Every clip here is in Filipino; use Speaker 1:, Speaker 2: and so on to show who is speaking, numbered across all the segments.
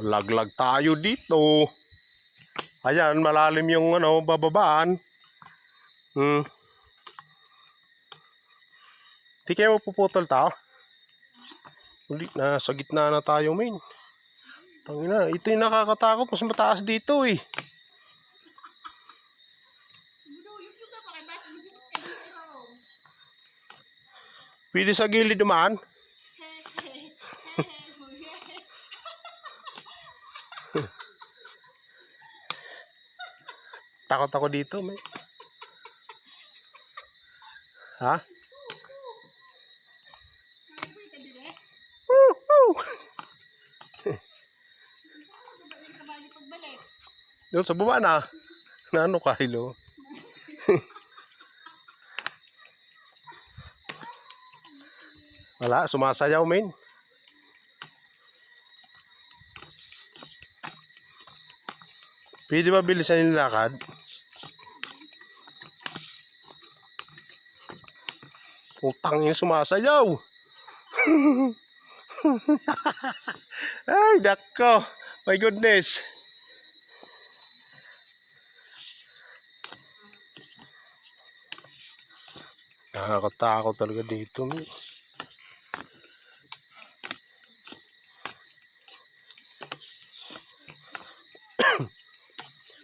Speaker 1: Laglag tayo dito. Ayan, malalim yung bababaan. Di kayo mapuputol tao? Uli, nasa gitna na tayo, men. Tangina, ito yung nakakatakot. Mas mataas dito eh. Pwede sa gilid dumaan. Takot ako dito, men. Ha? Doon sa baba na. Na ano kahilo? Wala, sumasayaw, men. Pwede ba bilisan yung lakad? Utang yung sumasayaw. Ay, nako. My goodness. Nakakatakot talaga dito, men.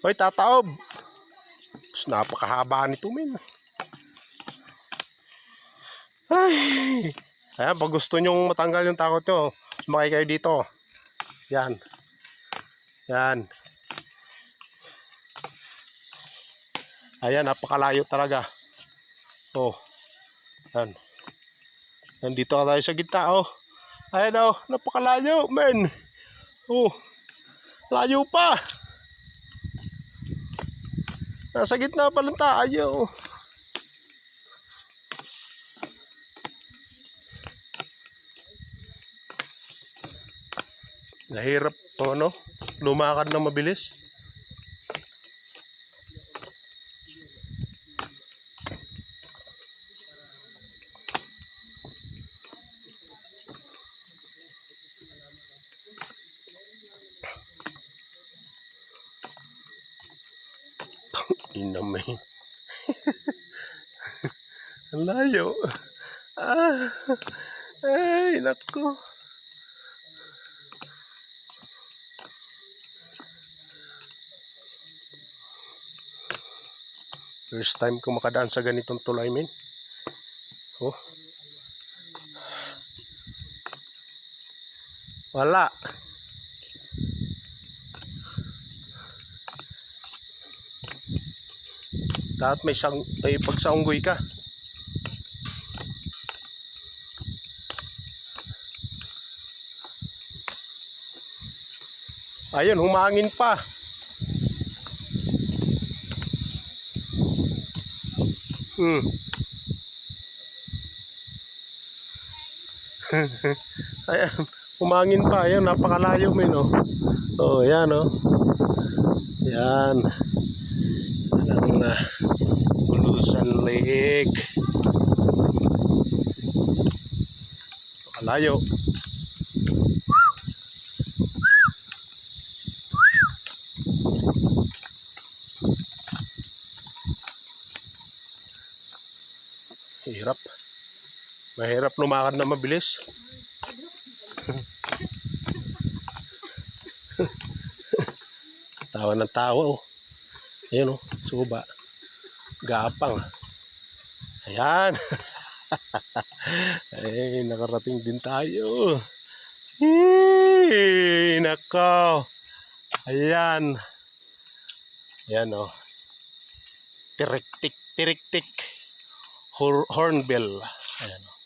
Speaker 1: Hoy, tataob. Mas napakahaba nito, men. Ay. Ayan, pag gusto nyong matanggal yung takot nyo, sumakay kayo dito. Yan. Yan. Ayan, napakalayo talaga. Oh. Yan. Nandito ka tayo sa gitna, oh. Ayan, oh. Napakalayo, men. Oh. Layo pa. Nasa gitna pa lang tayo. Nahirap to, lumakad na mabilis. Inamay. Ang layo. Ay, nako. First time ko makadaan sa ganitong tulay, men. Oh. Wala. Dapat may pagsaunggoy ka. Ayun, humangin pa. Ayan, humangin pa. Ayan, napakalayo, men, oh. Oh, yan, oh. Yan. Ang Bulusan Lake. Napakalayo. Hirap. Mahirap lumakad na mabilis. Tawa ng tawa, oh. Ayun, oh, suba. Gapang. Ayan. Ay, nakarating din tayo. Hey, nako. Ayan. Ayan, oh. Tirik-tik. Hornbill. Ayan, oh.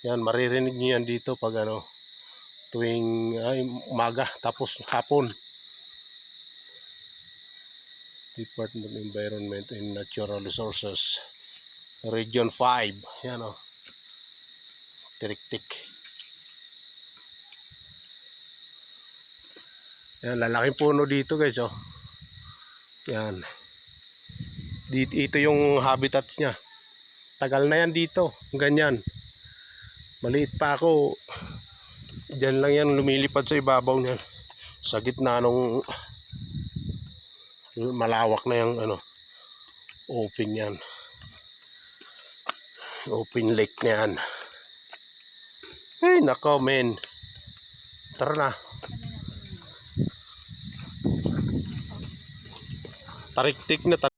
Speaker 1: Yan, maririnig niyo yan dito pag tuwing umaga tapos hapon. Department of Environment and Natural Resources, Region 5. Yan, oh. Tirik-tik. Yan, lalaking puno dito, guys, oh. Yan. Ito yung habitat niya. Tagal na yan dito. Ganyan. Maliit pa ako. Diyan lang yan lumilipad sa ibabaw niyan. Sa gitna nung malawak na yung ano, open yan. Open lake na yan. Ay, nako, men. Tara na. Tarik-tik na